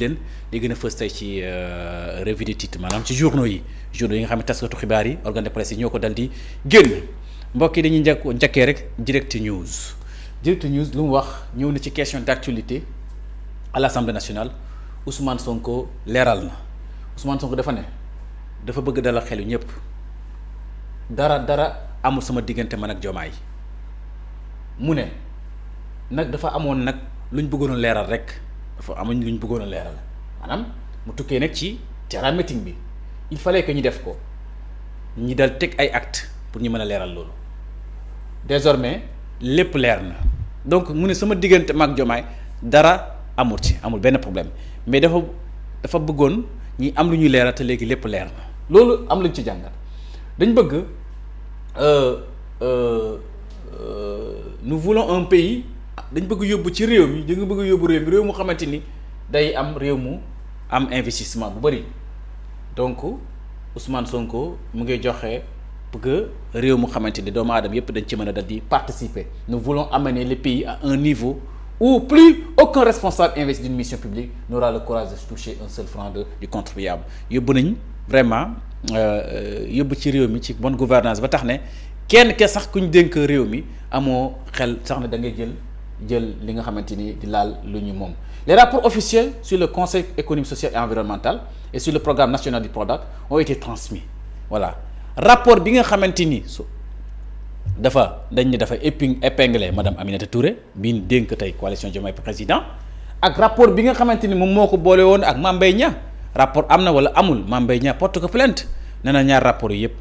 leen di gën a fës tey ci revue de titre maanaam ci journaux yi nga xam ne taskatu xibaar yi organe de presse yi ñoo ko dal di génn mbokk yi dañuy njëkkee rek direct news lu mu wax ñëw na ci question d'actualité à l'Assemblée nationale. Ousmane Sonko leeral na Ousmane Sonko dafa ne dafa bëgg dalal xelu ñëpp dara amul sama diggante man ak Diomaye mu ne nag dafa amoon nag luñ bëggoon a leeral rek dafa amuñ luñ bëggoon a leeral maanaam mu tukkee nag ci terrain meeting bi il fallait que ñu def ko ñi dal teg ay actes pour ñu mën a leeral loolu désormais lépp leer na donc mu ne sama diggante mag Diomaye dara amul benn problème mais dafa bëggoon ñi am lu ñuy leeral te léegi lépp leer na loolu am luñ ci jàngat dañ bëgg nous voulons un pays dañ bëgg yóbbu ci réew mi dañu bëgg yóbbu réew mu xamante ni day am réew mu am investissement bu bari donc Ousmane Sonko mu ngi joxe bëgg réew mu xamante ni doomu aadama yépp dañ ci mën a dal di participer nous voulons amener le pays à un niveau où plus aucun responsable investi d'une mission publique n'aura le courage de toucher un seul franc du contribuable yóbbu nañ vraiment yóbbu ci réew mi ci bonne gouvernance ba tax ne kenn ke sax ku ñu dénk réew mi amoo xel sax ne da ngay jël li nga xamante ni di laal lu ñu moom. Les rapports officiels sur le Conseil économique, social et environnemental et sur le programme national du PRODAC ont été transmis voilà rapport bi nga xamante ni dañ ne dafa épinglé madame Aminata Touré bi ñu dénk tey coalition Diomaye président ak rapport bi nga xamante ni moom moo ko boole woon ak Mame Mbaye Niang rapport am na wala amul Mame Mbaye Niang porte ko plainte nee na ñaar rapport yi yëpp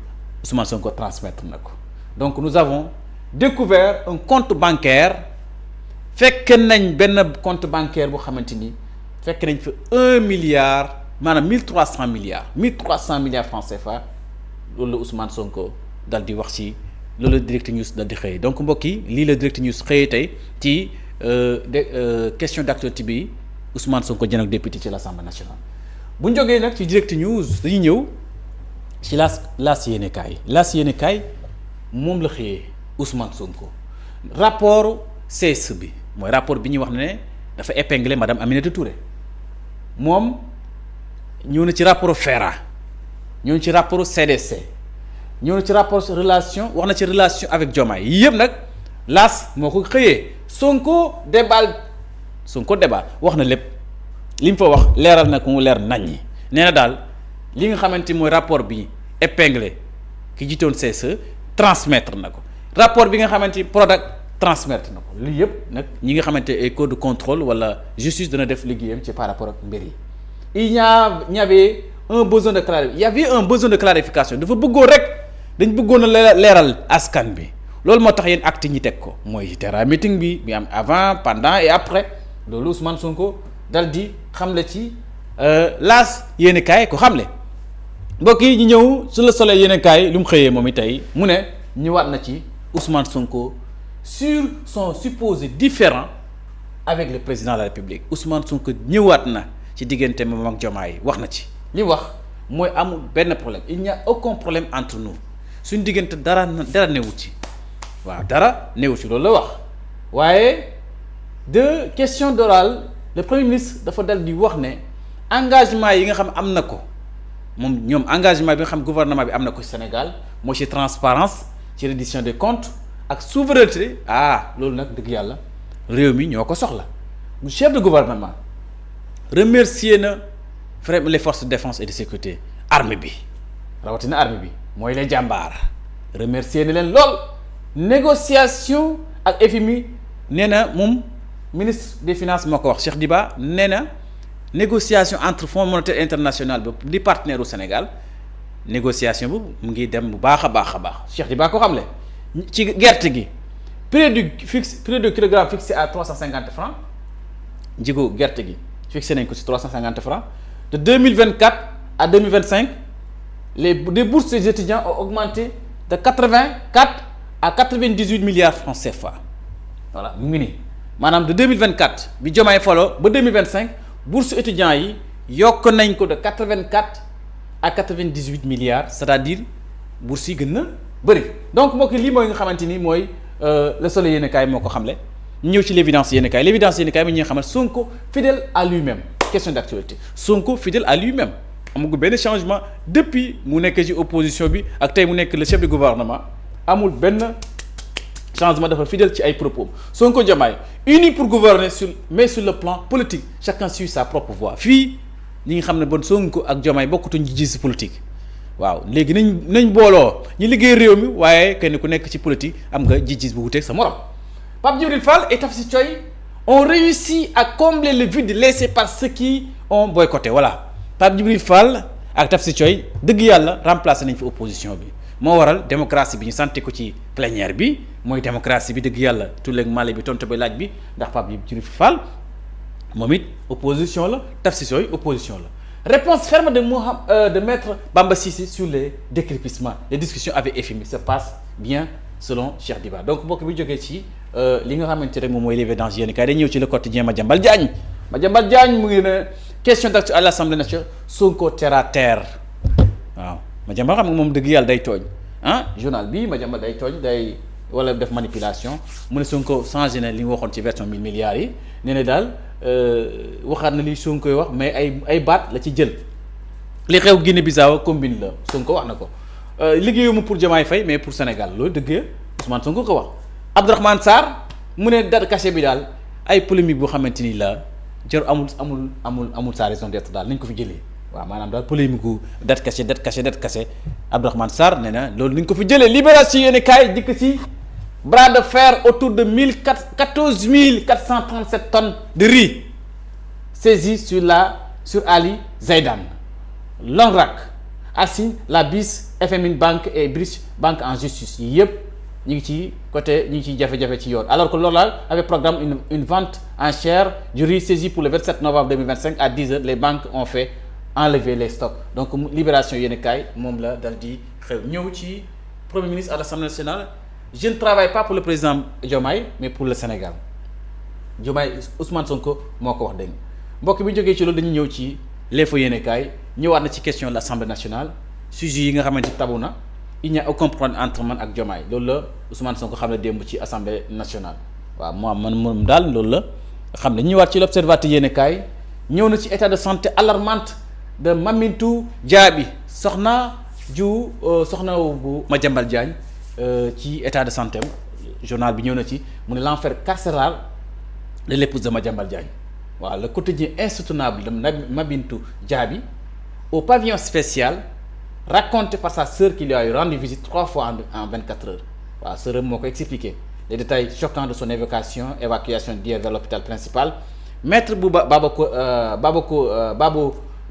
Ousmane Sonko transmettre na ko donc nous avons découvert un compte bancaire fekk nañ benn compte bancaire boo xamante ni fekk nañ fa 1 milliard maanaam 1300 milliards francs CFA loolu la Ousmane Sonko dal di wax ci loolu la direct news dal di xëyee donc mbokk yi lii la direct news xëyee tey ci question d'actualité bi Ousmane Sonko jën ak député ci l'Assemblée nationale. bu ñu jógee nag ci direct news dañuy ñëw ci laas yéenekaay moom la xëyee Ousmane Sonko rapport CSE bi mooy rapport bi ñuy wax ne dafa épinglé madame Aminata Touré moom ñëw na ci rapport FERA ñëw na ci rapport CDC ñëw na ci rapport relation wax na ci relation avec Diomaye yii yëpp nag laas moo ko xëyee Sonko débat wax na lépp li mu fa wax leeral na ko mu leer naññi nee na daal li nga xamante mooy rapport bi épinglé ki jiitoon CSE transmettre na ko rapport bi nga xamante PRODAC transmettre na ko lii yëpp nag ñi nga xamante ay code de contrôle wala justice dana def liggéeyam ci par rapport ak mbir yi il y avait un besoin de clarification dafa bëggoon rek dañ bëggoon a leeral askan bi loolu moo tax yéen acte ñi teg ko mooy terrain meeting bi am avant pendant et après loolu Ousmane Sonko dal di xamle ci laas yéenekaay ko xamle mbokk yi ñu ñëw sur le soleil yéenekaay lu mu xëyee moom i tey mu ne ñëwaat na ci Ousmane Sonko sur son supposé différend avec le président de la République Ousmane Sonko ñëwaat na ci diggante moom ak Diomaye wax na ci li wax mooy amul benn problème il n'y a aucun problème entre nous suñ diggante dara newu ci waaw dara newu ci loolu la wax waaye de question d'oral le premier ministre dafa dal di wax ne engagement yi nga xam am na ko moom ñoom engagement bi nga xam gouvernement bi am na ko Sénégal mooy ci transparence ci reddition des comptes ak souveraineté loolu nag dëgg yàlla réew mi ñoo ko soxla mu chef de gouvernement remercier na vraiment les forces de défense et de sécurité armée bi rawatina armée bi mooy les jàmbaar remercier na leen lool négociation ak FMI nee na moom ministre des finances moo ko wax Cheikh Diba nee na négociation entre Fonds monétaire international ba di partenaire au Sénégal négociation bu mu ngi dem bu baax a baax Cheikh Diba ko xamle ci gerte gi prix du kilogramme fixé à 350 francs njigu gerte gi fixé nañ ko ci 350 francs de 2024 à 2025 les bourses des étudiants ont augmenté de 84 à 98 milliards francs CFA voilà mu ngi nii maanaam de 2024 bi Diomaye falo ba 2025 bourse étudiants yi yokk nañ ko de 84 à 98 milliards c'est-à-dire bourse yi gën na bëri donc mbokk lii mooy nga xamante ni mooy le Soleil yéenekaay moo ko xamle ñëw ci l'évidence yéenekaay mi ñi nga xamante Sonko fidèle à lui-même question d'actualité Sonko fidèle à lui-même amul benn changement depuis mu nekk ci opposition bi ak tey mu nekk le chef du gouvernement amul benn changement dafa fidèle ci ay propos Sonko Diomaye unis pour gouverner mais sur le plan politique chacun suit sa propre voie fii ñi nga xam ne bon Sonko ak Diomaye bokkutuñ ci gis politique waaw léegi nañ booloo ñu liggéey réew mi waaye kenn ku nekk ci politique am nga gis bu wuteeg sa morom Pape Djibril Fall et Tafsir Thioye ont réussi à combler le vide laissé par ceux qui ont boycotté voilà Pape Djibril Fall ak Tafsir Thioye dëgg yàlla remplacé nañ fi opposition bi moo waral démocratie bi ñu santé ko ci plénière bi mooy démocratie bi dëgg yàlla tulleeg male bi tontu ba laaj bi ndax Pape Djibril Fall moom it opposition la Tafsir Thioye opposition la réponse ferme de maître Bamba Cissé sur les décrépissements les discussions avec FMI se passent bien selon Cheikh Diba donc mbokk bi jógee ci li nga xamante rek moom mooy les vidanges yéen kay day ñëw ci le quotidien Madiambal Diagne mu ngi ne question d'actu à l'Assemblée nationale Sonko terre à terre waaw Madiambal xam nga moom dëgg yàlla day tooñ journal bi Madiambal day tooñ day wala def manipulation mu ne Sonko changé na li nga waxoon ci version 1000 milliards yi nee na daal waxaat na li Sonko koy wax mais ay baat la ci jël li xew Guinée-Bissau combine la Sonko wax na ko liggéeyuma pour Diomaye Faye mais pour Sénégal loolu dëgg Ousmane Sonko ko wax Abdourahmane Sarr mu ne date cachée bi daal ay polémique boo xamante ni la jor amul sa raison d'être daal nañ ko fi jëlee waaw maanaam daal polémique gu date cachée Abdourahmane Sarr nee na loolu nañ ko fi jëlee Libération yéen kaay dikk ci bras de fer autour de 14 437 tonnes de riz saisies sur Ali Zaidan Longrac assigne la BIS FMI Banque et British Bank en justice yi yëpp ñu ngi ci côté ñu ngi ciy jafe-jafe ci yoon alors que loolu la avait programme une vente en chair du riz saisi pour le 27 novembre 2025 à 10h les banques ont fait enlever les stocks donc Libération yéen kaay moom la dal di xew ñëw ci premier ministre à l'Assemblée nationale je ne travaille pas pour le président Diomaye mais pour le Sénégal Diomaye Ousmane Sonko moo ko wax dégg mbokk bi ñu jógee ci loolu dañuy ñëw ci l'info yéen kaay ñëwaat na ci question de l'Assemblée nationale sujet yi nga xamante tabu na il n'y a aucun problème entre man ak Diomaye loolu la Ousmane Sonko xam ne démb ci Assemblée nationale waaw moom daal loolu la xam ne ñëwaat ci l'Observateur yéen kaay ñëw na ci état de santé alarmante de Mamintou Diaby soxna bu Madiambal Diagne ci état de santé journal bi ñëw na ci mu ne l'enfer carcéral de l'épouse de Madiambal Diagne waaw le quotidien insoutenable de Mamintou Diaby au pavillon spécial raconté par sa sœur qui lui a rendu visite 3 fois en 24 heures waaw sœur moo ko expliqué les détails choquants de son évacuation d'hier vers l'hôpital principal maître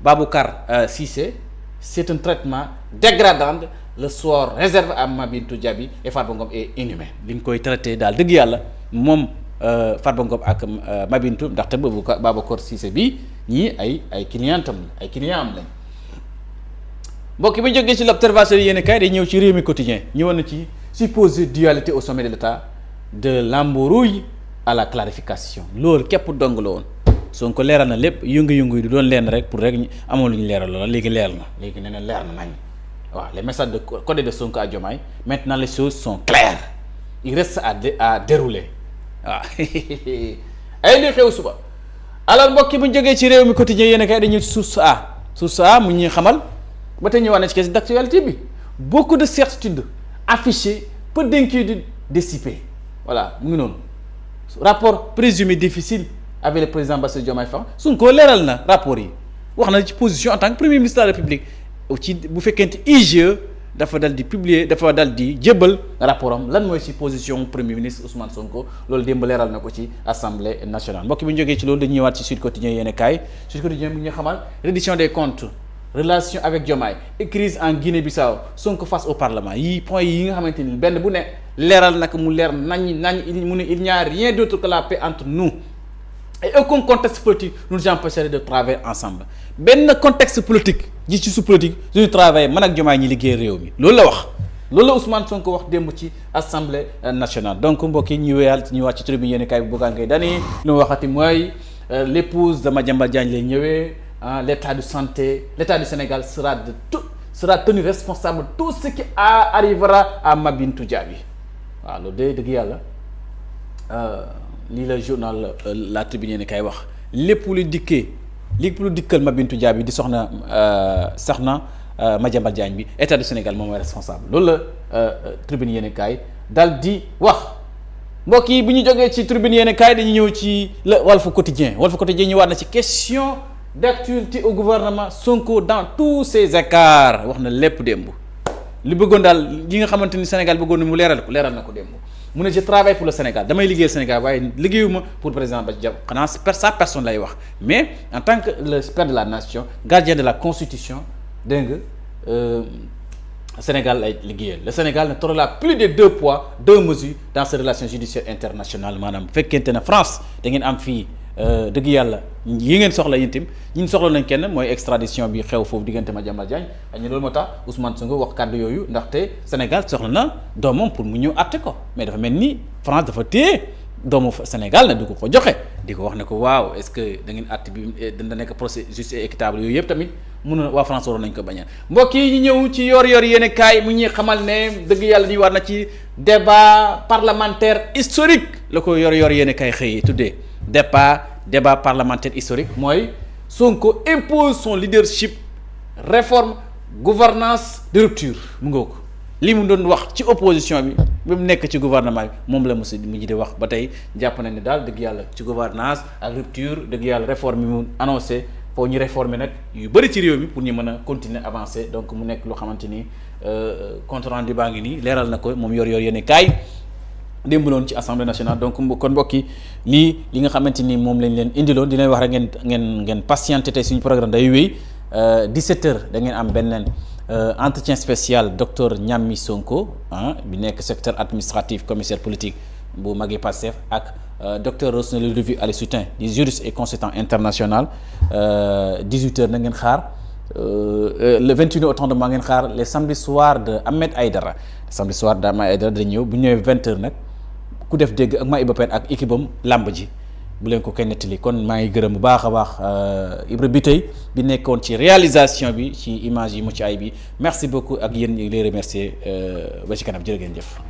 Baboucar Cissé c'est un traitement dégradant le sort réservé à Mamintou Diaby et Farba Ngom est inhumain li ñu koy traité daal dëgg yàlla moom Farba Ngom ak Mamintou ndaxte Baboucar Cissé bi ñii ay clientam ay client am lañ mbokk bi jógee ci l'Observateur yéen kay day ñëw ci Rewmi Quotidien ñëwoon na ci supposée dualité au sommet de l'État de l'embrouille à la clarification loolu képp dong la woon Sonko leeral na lépp yëngu-yëngu yi du doon leen rek pour rek amoon lu ñu leeral loola léegi leer na léegi nee na leer na nañ waaw les messages de codés de Sonko à Diomaye maintenant les choses sont claires il reste à dérouler waaw ay li xew suba alors mbokk bu ñu jógee ci Rewmi Quotidien yéen kay dañuy source a mu ñuy xamal ba tey ñëwaat na ci question d'actualité bi beaucoup de certitudes affichées peu d'inquiétudes dissipées voilà mu ngi noonu rapport présumé difficile avec le président Bassirou Diomaye Faye Sonko leeral na rapport yi wax na ci position en tant que premier ministre de la République ci bu fekkente IGE dafa dal di publier dafa dal di jébbal rapport am lan mooy ci position premier ministre Ousmane Sonko loolu démb leeral na ko ci Assemblée nationale mbokk bi ñu jógee ci loolu dañuy ñëwaat ci Sud Quotidien yéen kaay Sud Quotidien bi ñu xamal reddition des comptes relation avec Diomaye et crise en Guinée-Bissau Sonko face au Parlement yii point yi nga xamante ni benn bu ne leeral nag mu leer nañ mu ne il n'y a rien d'autre que la paix entre nous et aucun contexte politique nous empêcherait de travailler ensemble benn contexte politique ji ci su politique duñu travailler man ak Diomaye ñi liggéey réew mi loolu la wax loolu la Ousmane Sonko wax démb ci Assemblée nationale donc mbokk yi ñu wéyal ñu wax ci tribune yéen kaay bu Bougane Gueye Dany lu mu waxati mooy l'épouse de Madiambal Diagne lay ñëwee l'état de santé l'état du Sénégal sera tenu responsable de tout ce qui arrivera à Mamintou Diaby waaw loolu de dëgg yàlla lii la journal la tribune yéen kay wax lépp lu dikkee li pour dikkal Mabintou Diaby di soxna Madiambal Diagne bi état du Sénégal moom mooy responsable loolu la tribune yéen kaay dal di wax mbokk yi bu ñu jógee ci tribune yéen kaay dañuy ñëw ci la Walf Quotidien ñëwaat na ci question d'actualité au gouvernement Sonko dans tous ses écarts wax na lépp démb li bëggoon daal li nga xamante ni Sénégal bëggoon na mu leeral na ko démb mu ne je travaille pour le Sénégal damay liggéeyal Sénégal waaye liggéeyuma pour président Bassirou Diomaye xanaa sa personne lay wax mais en tant que le père de la nation gardien de la constitution dégg nga Sénégal lay liggéeyal le Sénégal ne tolérera plus de 2 poids 2 mesures dans ses relations judiciaires internationales maanaam fekkente ne France da ngeen am fii dëgg yàlla yi ngeen soxla yéen itam ñi ñu soxla nañ kenn mooy extradition bi xew foofu diggante Madiambal Diagne ak ñu loolu moo tax Ousmane Sonko wax kàddu yooyu ndaxte Sénégal soxla na doomam pour mu ñëw àtte ko mais dafa mel ni France dafa téye doomu Sénégal ne du ko joxe di ko wax ne ko waaw est-ce que da ngeen àtte bi dana nekk procès juste et équitable yooyu yëpp tamit mun na waa France waroon nañ ko bañal mbokk yi ñu ñëw ci yor-yor yéen kaay mu ñuy xamal ne dëgg yàlla di war na ci débat parlementaire historique la ko yor-yor yéen kaay xëyee tuddee. débat parlementaire historique mooy Sonko impose son leadership réforme gouvernance de rupture mu ngoo ko li mu doon wax ci opposition bi ba mu nekk ci gouvernement bi moom la mujj di wax ba tey jàpp nañ ne daal dëgg yàlla ci gouvernance ak rupture dëgg yàlla réforme yi mu annoncé foofu ñu réformer nag yu bëri ci réew mi pour ñu mën a continuer avancer donc mu nekk loo xamante ni compte rendu baa ngi nii leeral na ko moom yor yéene kaay démb loon ci assemblée nationale donc kon mbokki li nga xamante ni moom lañ leen indiloon di leen wax rek ngeen patienté tey suñu programme day wéy 17h da ngeen am benn entretien spécial docteur Niammy Sonko bi nekk secteur administratif commissaire politique bu Magui Pastef ak docteur Rosemary Ludovic Alice-Soutin di juriste et consultant international 18h na ngeen xaar le 21 au 30 maa ngeen xaar les samedi soir de Ahmed Aïdara samedi soir de Ahmed Aïdara dañ ñëw bu ñëwee 20h nag ku def dégg ak Maïba Pène ak équipe am làmb ji bu leen ko koy nettali kon maa ngi gërëm bu baax a baax Ibra Biteye bi nekkoon ci réalisation bi ci image yi mucc ay bi merci beaucoup ak yéen ñu ngi lay remercier ba ci kanam jërë ngeen jëf.